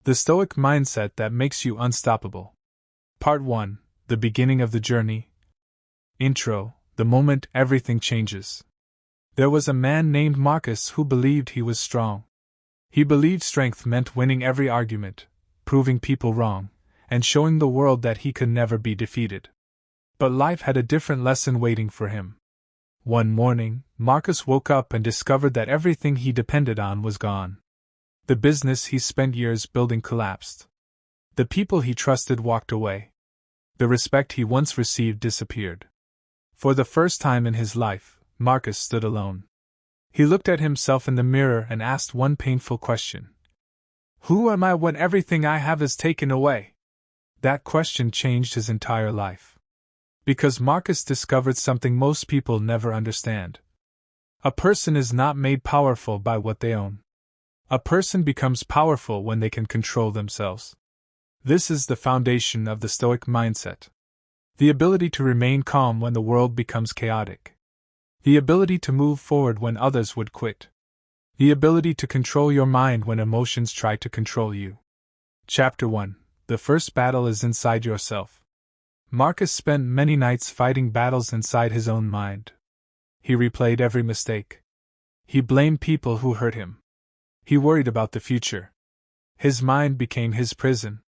The Stoic mindset that makes you unstoppable. Part 1. The beginning of the journey. Intro. The moment everything changes. There was a man named Marcus who believed he was strong. He believed strength meant winning every argument, proving people wrong, and showing the world that he could never be defeated. But life had a different lesson waiting for him. One morning, Marcus woke up and discovered that everything he depended on was gone. The business he spent years building collapsed. The people he trusted walked away. The respect he once received disappeared. For the first time in his life, Marcus stood alone. He looked at himself in the mirror and asked one painful question. Who am I when everything I have is taken away? That question changed his entire life. Because Marcus discovered something most people never understand. A person is not made powerful by what they own. A person becomes powerful when they can control themselves. This is the foundation of the Stoic mindset. The ability to remain calm when the world becomes chaotic. The ability to move forward when others would quit. The ability to control your mind when emotions try to control you. Chapter 1. The first battle is inside yourself. Marcus spent many nights fighting battles inside his own mind. He replayed every mistake. He blamed people who hurt him. He worried about the future. His mind became his prison.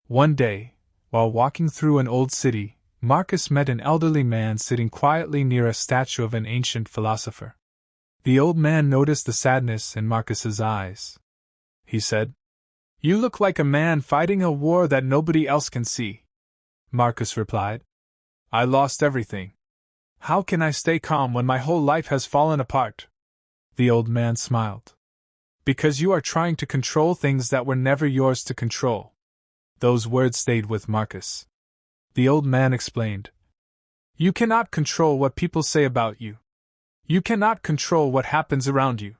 One day, while walking through an old city, Marcus met an elderly man sitting quietly near a statue of an ancient philosopher. The old man noticed the sadness in Marcus's eyes. He said, "You look like a man fighting a war that nobody else can see." Marcus replied, "I lost everything. How can I stay calm when my whole life has fallen apart?" The old man smiled. "Because you are trying to control things that were never yours to control." Those words stayed with Marcus. The old man explained, "You cannot control what people say about you. You cannot control what happens around you.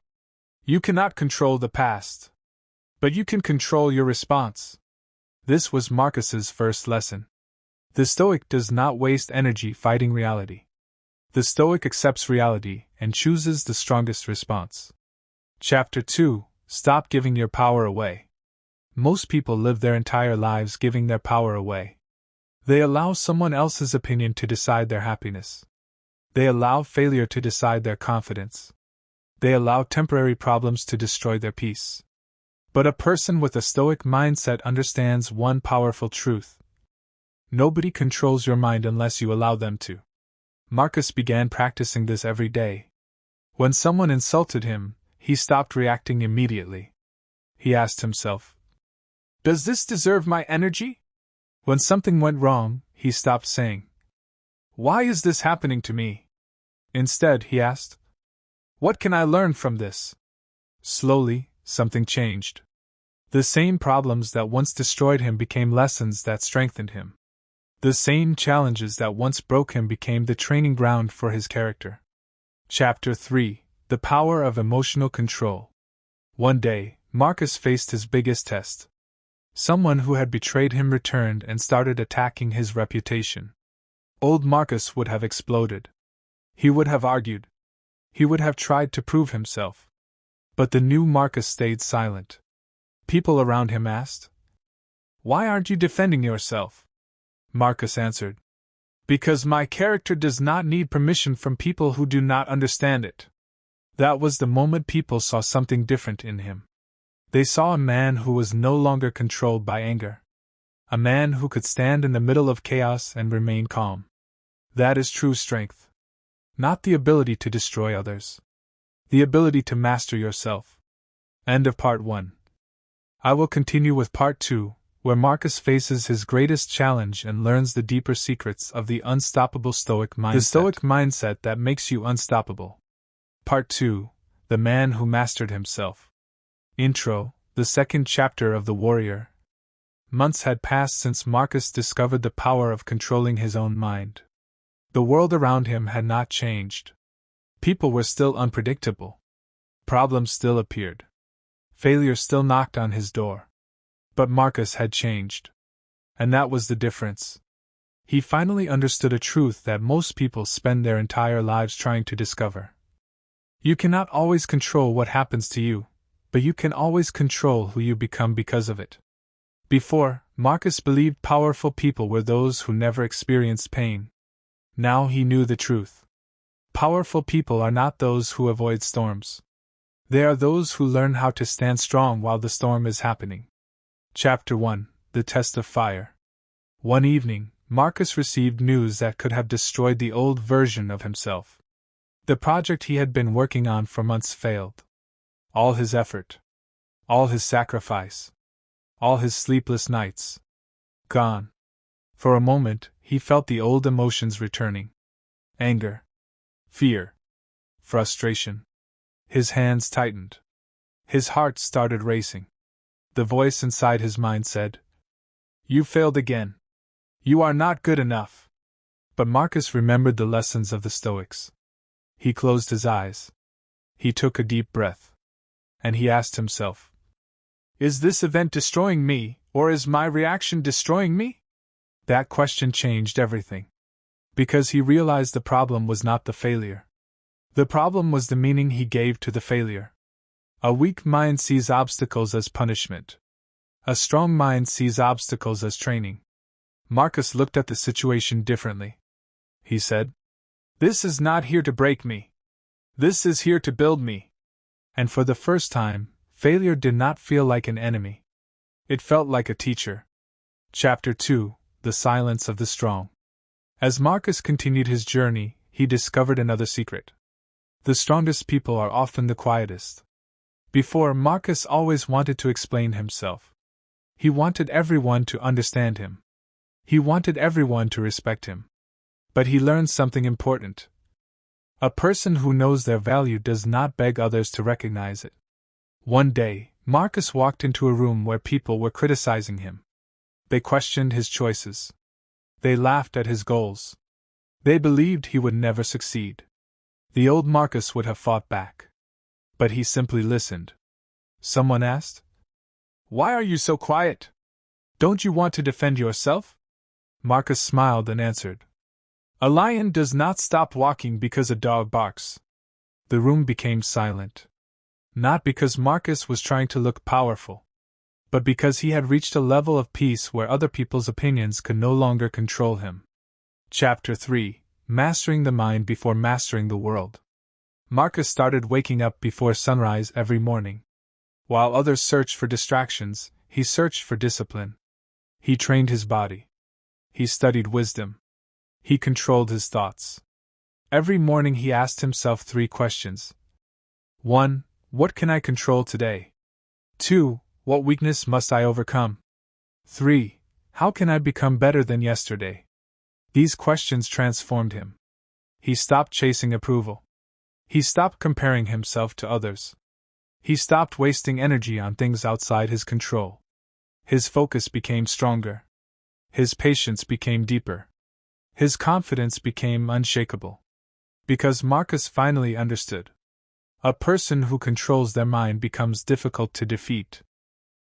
You cannot control the past. But you can control your response." This was Marcus's first lesson. The Stoic does not waste energy fighting reality. The Stoic accepts reality and chooses the strongest response. Chapter 2. Stop giving your power away. Most people live their entire lives giving their power away. They allow someone else's opinion to decide their happiness. They allow failure to decide their confidence. They allow temporary problems to destroy their peace. But a person with a Stoic mindset understands one powerful truth. Nobody controls your mind unless you allow them to. Marcus began practicing this every day. When someone insulted him, he stopped reacting immediately. He asked himself, "Does this deserve my energy?" When something went wrong, he stopped saying, "Why is this happening to me?" Instead, he asked, "What can I learn from this?" Slowly, something changed. The same problems that once destroyed him became lessons that strengthened him. The same challenges that once broke him became the training ground for his character. Chapter 3. The power of emotional control. One day, Marcus faced his biggest test. Someone who had betrayed him returned and started attacking his reputation. Old Marcus would have exploded. He would have argued. He would have tried to prove himself. But the new Marcus stayed silent. People around him asked, "Why aren't you defending yourself?" Marcus answered, "Because my character does not need permission from people who do not understand it." That was the moment people saw something different in him. They saw a man who was no longer controlled by anger. A man who could stand in the middle of chaos and remain calm. That is true strength. Not the ability to destroy others. The ability to master yourself. End of Part 1. I will continue with Part 2, where Marcus faces his greatest challenge and learns the deeper secrets of the unstoppable Stoic mindset. The Stoic mindset that makes you unstoppable. Part 2. The man who mastered himself. Intro. The second chapter of The Warrior. Months had passed since Marcus discovered the power of controlling his own mind. The world around him had not changed. People were still unpredictable. Problems still appeared. Failure still knocked on his door. But Marcus had changed. And that was the difference. He finally understood a truth that most people spend their entire lives trying to discover. You cannot always control what happens to you, but you can always control who you become because of it. Before, Marcus believed powerful people were those who never experienced pain. Now he knew the truth. Powerful people are not those who avoid storms. They are those who learn how to stand strong while the storm is happening. Chapter 1: The Test of Fire. One evening, Marcus received news that could have destroyed the old version of himself. The project he had been working on for months failed. All his effort, all his sacrifice, all his sleepless nights, gone. For a moment, he felt the old emotions returning. Anger, fear, frustration. His hands tightened. His heart started racing. The voice inside his mind said, "You failed again. You are not good enough." But Marcus remembered the lessons of the Stoics. He closed his eyes. He took a deep breath. And he asked himself, "Is this event destroying me, or is my reaction destroying me?" That question changed everything. Because he realized the problem was not the failure. The problem was the meaning he gave to the failure. A weak mind sees obstacles as punishment. A strong mind sees obstacles as training. Marcus looked at the situation differently. He said, "This is not here to break me. This is here to build me." And for the first time, failure did not feel like an enemy. It felt like a teacher. Chapter 2: The Silence of the Strong. As Marcus continued his journey, he discovered another secret. The strongest people are often the quietest. Before, Marcus always wanted to explain himself. He wanted everyone to understand him. He wanted everyone to respect him. But he learned something important. A person who knows their value does not beg others to recognize it. One day, Marcus walked into a room where people were criticizing him. They questioned his choices. They laughed at his goals. They believed he would never succeed. The old Marcus would have fought back. But he simply listened. Someone asked, "Why are you so quiet? Don't you want to defend yourself?" Marcus smiled and answered, "A lion does not stop walking because a dog barks." The room became silent. Not because Marcus was trying to look powerful, but because he had reached a level of peace where other people's opinions could no longer control him. Chapter 3: Mastering the Mind Before Mastering the World. Marcus started waking up before sunrise every morning. While others searched for distractions, he searched for discipline. He trained his body. He studied wisdom. He controlled his thoughts. Every morning he asked himself 3 questions. 1. What can I control today? 2. What weakness must I overcome? 3. How can I become better than yesterday? These questions transformed him. He stopped chasing approval. He stopped comparing himself to others. He stopped wasting energy on things outside his control. His focus became stronger. His patience became deeper. His confidence became unshakable. Because Marcus finally understood. A person who controls their mind becomes difficult to defeat.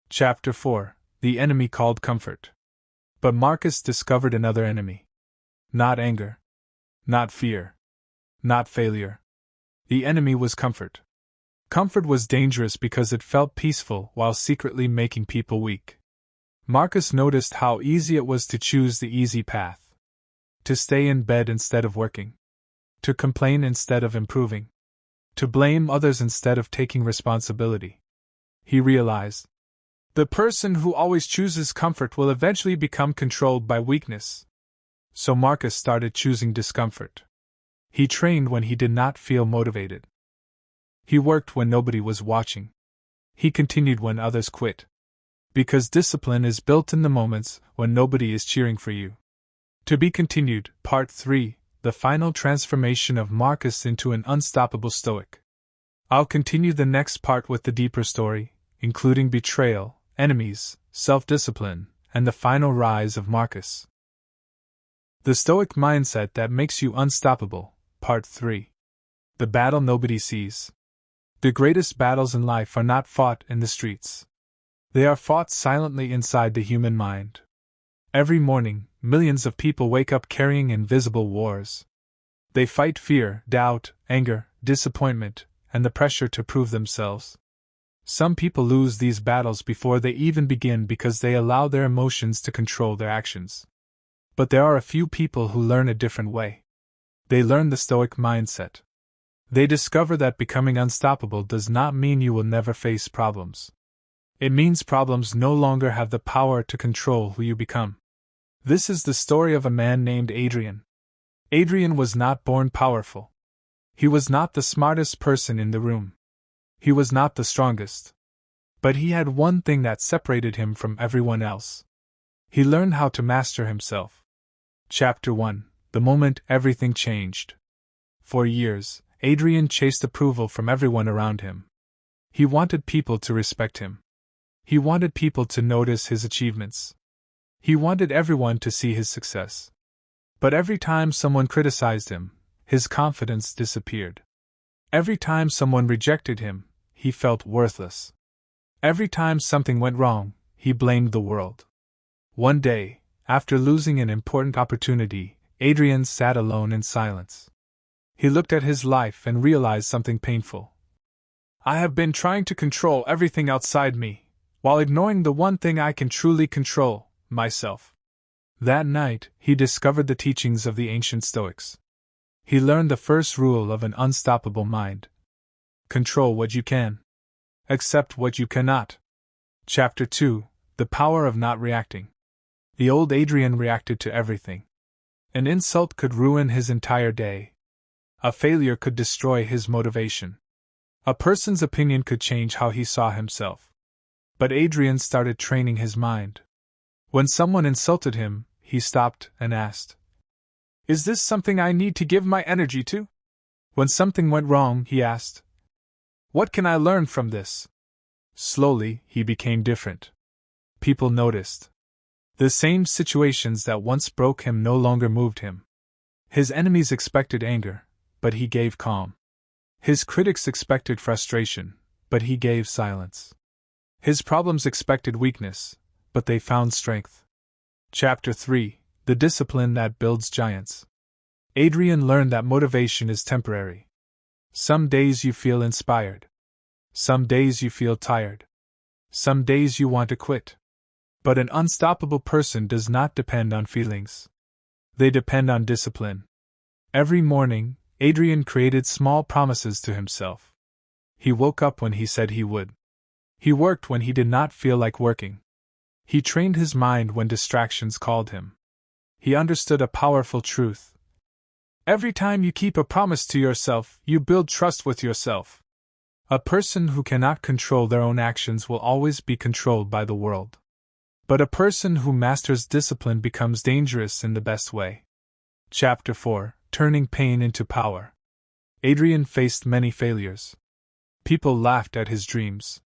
Chapter 4: The Enemy Called Comfort. But Marcus discovered another enemy. Not anger. Not fear. Not failure. The enemy was comfort. Comfort was dangerous because it felt peaceful while secretly making people weak. Marcus noticed how easy it was to choose the easy path. To stay in bed instead of working. To complain instead of improving. To blame others instead of taking responsibility. He realized, the person who always chooses comfort will eventually become controlled by weakness. So Marcus started choosing discomfort. He trained when he did not feel motivated. He worked when nobody was watching. He continued when others quit. Because discipline is built in the moments when nobody is cheering for you. To be continued, Part 3, the final transformation of Marcus into an unstoppable Stoic. I'll continue the next part with the deeper story, including betrayal, enemies, self-discipline, and the final rise of Marcus. The Stoic Mindset That Makes You Unstoppable, Part 3. The Battle Nobody Sees. The greatest battles in life are not fought in the streets. They are fought silently inside the human mind. Every morning, millions of people wake up carrying invisible wars. They fight fear, doubt, anger, disappointment, and the pressure to prove themselves. Some people lose these battles before they even begin because they allow their emotions to control their actions. But there are a few people who learn a different way. They learn the stoic mindset. They discover that becoming unstoppable does not mean you will never face problems. It means problems no longer have the power to control who you become. This is the story of a man named Adrian. Adrian was not born powerful. He was not the smartest person in the room. He was not the strongest. But he had one thing that separated him from everyone else. He learned how to master himself. Chapter 1: The moment everything changed. For years, Adrian chased approval from everyone around him. He wanted people to respect him. He wanted people to notice his achievements. He wanted everyone to see his success. But every time someone criticized him, his confidence disappeared. Every time someone rejected him, he felt worthless. Every time something went wrong, he blamed the world. One day, after losing an important opportunity, Adrian sat alone in silence. He looked at his life and realized something painful. I have been trying to control everything outside me, while ignoring the one thing I can truly control, myself. That night, he discovered the teachings of the ancient Stoics. He learned the first rule of an unstoppable mind. Control what you can. Accept what you cannot. Chapter 2: The Power of Not Reacting. The old Adrian reacted to everything. An insult could ruin his entire day. A failure could destroy his motivation. A person's opinion could change how he saw himself. But Adrian started training his mind. When someone insulted him, he stopped and asked, "Is this something I need to give my energy to?" When something went wrong, he asked, "What can I learn from this?" Slowly, he became different. People noticed. The same situations that once broke him no longer moved him. His enemies expected anger, but he gave calm. His critics expected frustration, but he gave silence. His problems expected weakness, but they found strength. Chapter 3: The Discipline That Builds Giants. Adrian learned that motivation is temporary. Some days you feel inspired. Some days you feel tired. Some days you want to quit. But an unstoppable person does not depend on feelings. They depend on discipline. Every morning, Adrian created small promises to himself. He woke up when he said he would. He worked when he did not feel like working. He trained his mind when distractions called him. He understood a powerful truth. Every time you keep a promise to yourself, you build trust with yourself. A person who cannot control their own actions will always be controlled by the world. But a person who masters discipline becomes dangerous in the best way. Chapter 4: Turning Pain into Power. Adrian faced many failures. People laughed at his dreams.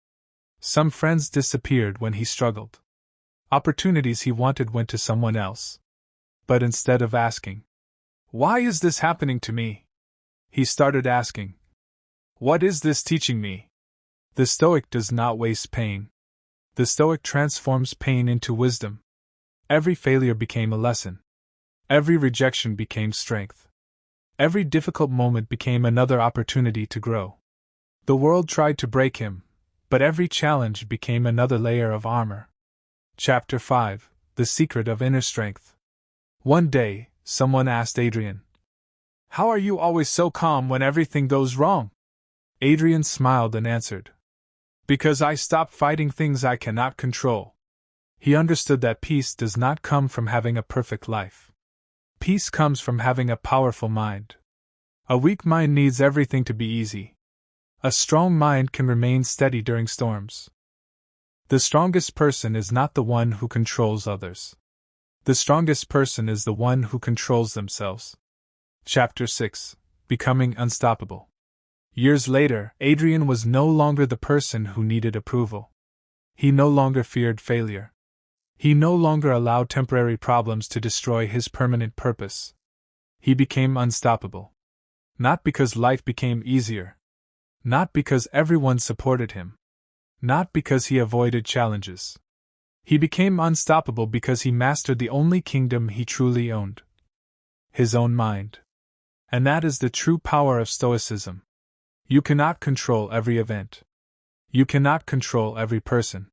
Some friends disappeared when he struggled. Opportunities he wanted went to someone else. But instead of asking, "Why is this happening to me?" he started asking, "What is this teaching me?" The Stoic does not waste pain. The Stoic transforms pain into wisdom. Every failure became a lesson. Every rejection became strength. Every difficult moment became another opportunity to grow. The world tried to break him, but every challenge became another layer of armor. Chapter 5: The Secret of Inner Strength. One day, someone asked Adrian, "How are you always so calm when everything goes wrong?" Adrian smiled and answered, "Because I stopped fighting things I cannot control." He understood that peace does not come from having a perfect life. Peace comes from having a powerful mind. A weak mind needs everything to be easy. A strong mind can remain steady during storms. The strongest person is not the one who controls others. The strongest person is the one who controls themselves. Chapter 6: Becoming Unstoppable. Years later, Adrian was no longer the person who needed approval. He no longer feared failure. He no longer allowed temporary problems to destroy his permanent purpose. He became unstoppable. Not because life became easier. Not because everyone supported him. Not because he avoided challenges. He became unstoppable because he mastered the only kingdom he truly owned: his own mind. And that is the true power of Stoicism. You cannot control every event. You cannot control every person.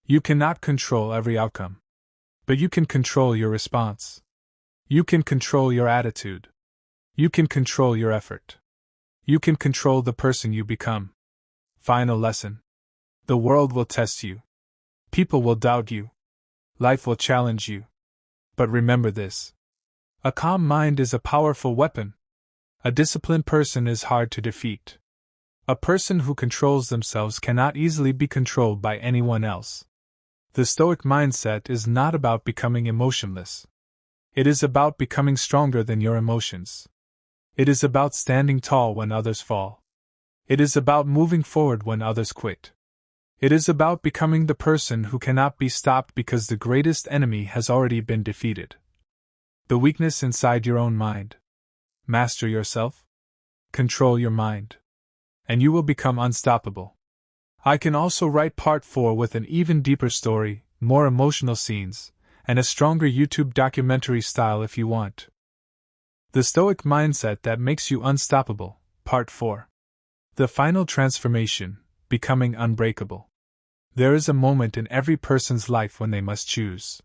You cannot control every outcome. But you can control your response. You can control your attitude. You can control your effort. You can control the person you become. Final lesson. The world will test you. People will doubt you. Life will challenge you. But remember this. A calm mind is a powerful weapon. A disciplined person is hard to defeat. A person who controls themselves cannot easily be controlled by anyone else. The Stoic mindset is not about becoming emotionless. It is about becoming stronger than your emotions. It is about standing tall when others fall. It is about moving forward when others quit. It is about becoming the person who cannot be stopped because the greatest enemy has already been defeated. The weakness inside your own mind. Master yourself. Control your mind. And you will become unstoppable. I can also write part 4 with an even deeper story, more emotional scenes, and a stronger YouTube documentary style if you want. The Stoic mindset that makes you unstoppable, part 4. The final transformation, becoming unbreakable. There is a moment in every person's life when they must choose.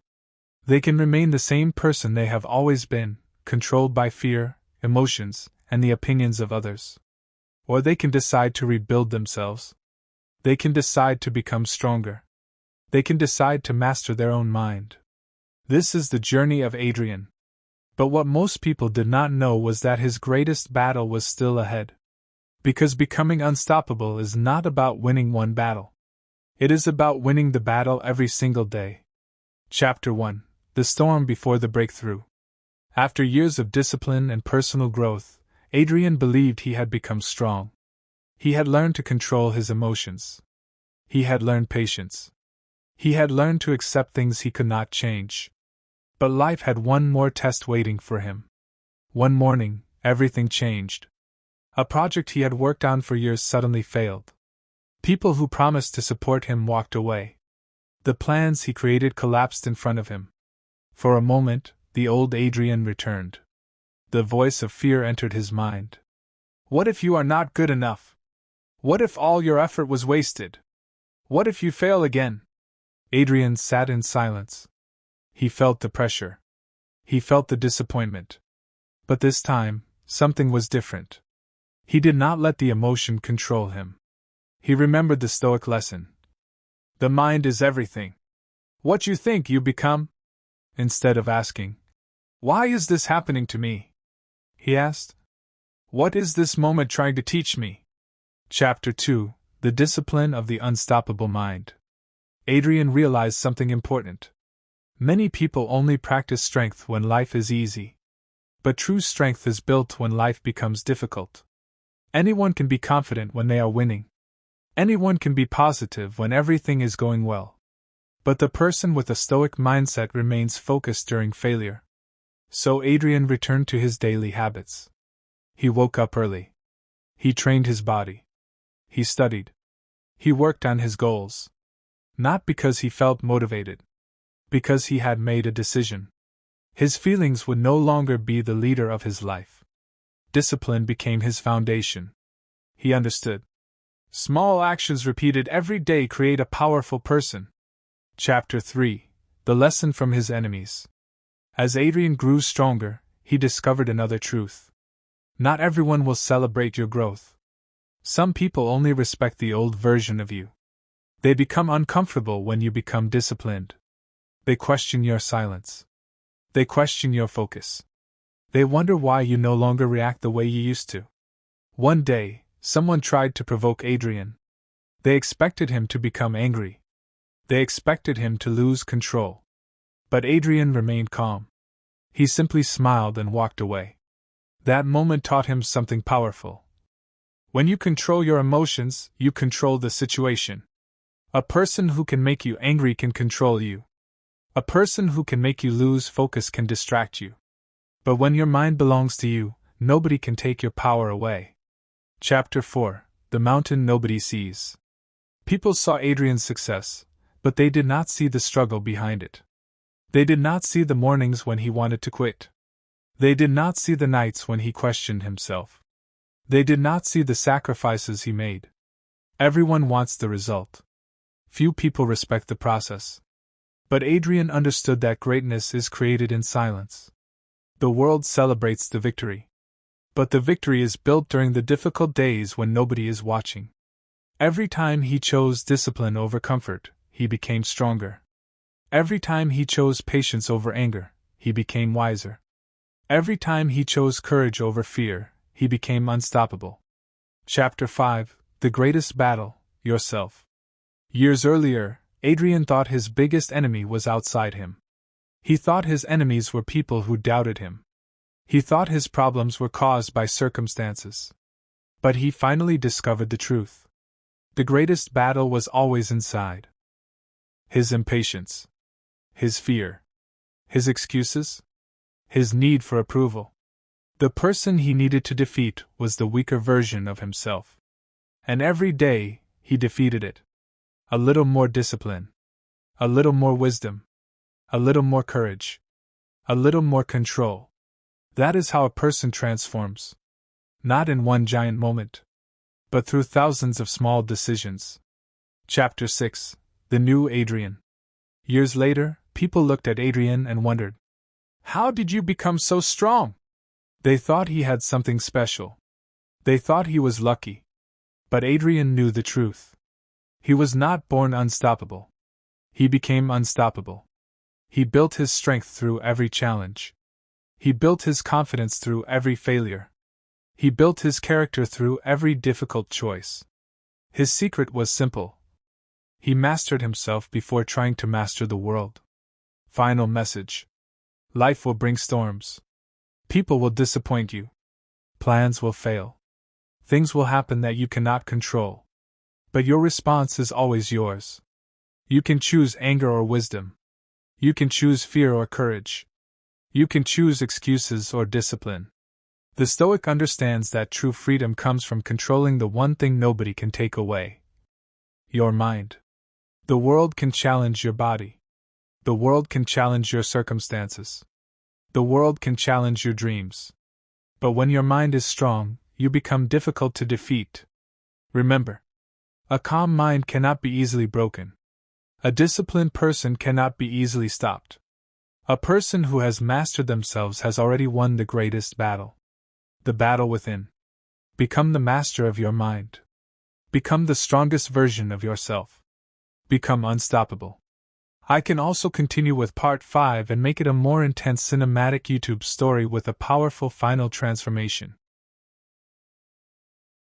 They can remain the same person they have always been, controlled by fear, emotions, and the opinions of others. Or they can decide to rebuild themselves. They can decide to become stronger. They can decide to master their own mind. This is the journey of Adrian. But what most people did not know was that his greatest battle was still ahead. Because becoming unstoppable is not about winning one battle. It is about winning the battle every single day. Chapter 1. The Storm Before the Breakthrough. After years of discipline and personal growth, Adrian believed he had become strong. He had learned to control his emotions. He had learned patience. He had learned to accept things he could not change. But life had one more test waiting for him. One morning, everything changed. A project he had worked on for years suddenly failed. People who promised to support him walked away. The plans he created collapsed in front of him. For a moment, the old Adrian returned. The voice of fear entered his mind. What if you are not good enough? What if all your effort was wasted? What if you fail again? Adrian sat in silence. He felt the pressure. He felt the disappointment. But this time, something was different. He did not let the emotion control him. He remembered the Stoic lesson. The mind is everything. What you think you become? Instead of asking, "Why is this happening to me?" he asked, "What is this moment trying to teach me?" Chapter 2. The Discipline of the Unstoppable Mind. Adrian realized something important. Many people only practice strength when life is easy. But true strength is built when life becomes difficult. Anyone can be confident when they are winning. Anyone can be positive when everything is going well. But the person with a Stoic mindset remains focused during failure. So Adrian returned to his daily habits. He woke up early. He trained his body. He studied. He worked on his goals. Not because he felt motivated. Because he had made a decision. His feelings would no longer be the leader of his life. Discipline became his foundation. He understood. Small actions repeated every day create a powerful person. Chapter 3. The Lesson from His Enemies. As Adrian grew stronger, he discovered another truth. Not everyone will celebrate your growth. Some people only respect the old version of you. They become uncomfortable when you become disciplined. They question your silence. They question your focus. They wonder why you no longer react the way you used to. One day, someone tried to provoke Adrian. They expected him to become angry. They expected him to lose control. But Adrian remained calm. He simply smiled and walked away. That moment taught him something powerful. When you control your emotions, you control the situation. A person who can make you angry can control you. A person who can make you lose focus can distract you. But when your mind belongs to you, nobody can take your power away. Chapter 4. The Mountain Nobody Sees. People saw Adrian's success, but they did not see the struggle behind it. They did not see the mornings when he wanted to quit. They did not see the nights when he questioned himself. They did not see the sacrifices he made. Everyone wants the result. Few people respect the process. But Adrian understood that greatness is created in silence. The world celebrates the victory. But the victory is built during the difficult days when nobody is watching. Every time he chose discipline over comfort, he became stronger. Every time he chose patience over anger, he became wiser. Every time he chose courage over fear, he became unstoppable. Chapter 5: The Greatest Battle, Yourself. Years earlier, Adrian thought his biggest enemy was outside him. He thought his enemies were people who doubted him. He thought his problems were caused by circumstances. But he finally discovered the truth. The greatest battle was always inside. His impatience. His fear. His excuses. His need for approval. The person he needed to defeat was the weaker version of himself. And every day, he defeated it. A little more discipline. A little more wisdom. A little more courage. A little more control. That is how a person transforms. Not in one giant moment, but through thousands of small decisions. Chapter 6: The New Adrian. Years later, people looked at Adrian and wondered, "How did you become so strong?" They thought he had something special. They thought he was lucky. But Adrian knew the truth. He was not born unstoppable. He became unstoppable. He built his strength through every challenge. He built his confidence through every failure. He built his character through every difficult choice. His secret was simple. He mastered himself before trying to master the world. Final message. Life will bring storms. People will disappoint you. Plans will fail. Things will happen that you cannot control. But your response is always yours. You can choose anger or wisdom. You can choose fear or courage. You can choose excuses or discipline. The Stoic understands that true freedom comes from controlling the one thing nobody can take away: your mind. The world can challenge your body. The world can challenge your circumstances. The world can challenge your dreams. But when your mind is strong, you become difficult to defeat. Remember, a calm mind cannot be easily broken. A disciplined person cannot be easily stopped. A person who has mastered themselves has already won the greatest battle. The battle within. Become the master of your mind. Become the strongest version of yourself. Become unstoppable. I can also continue with part 5 and make it a more intense cinematic YouTube story with a powerful final transformation.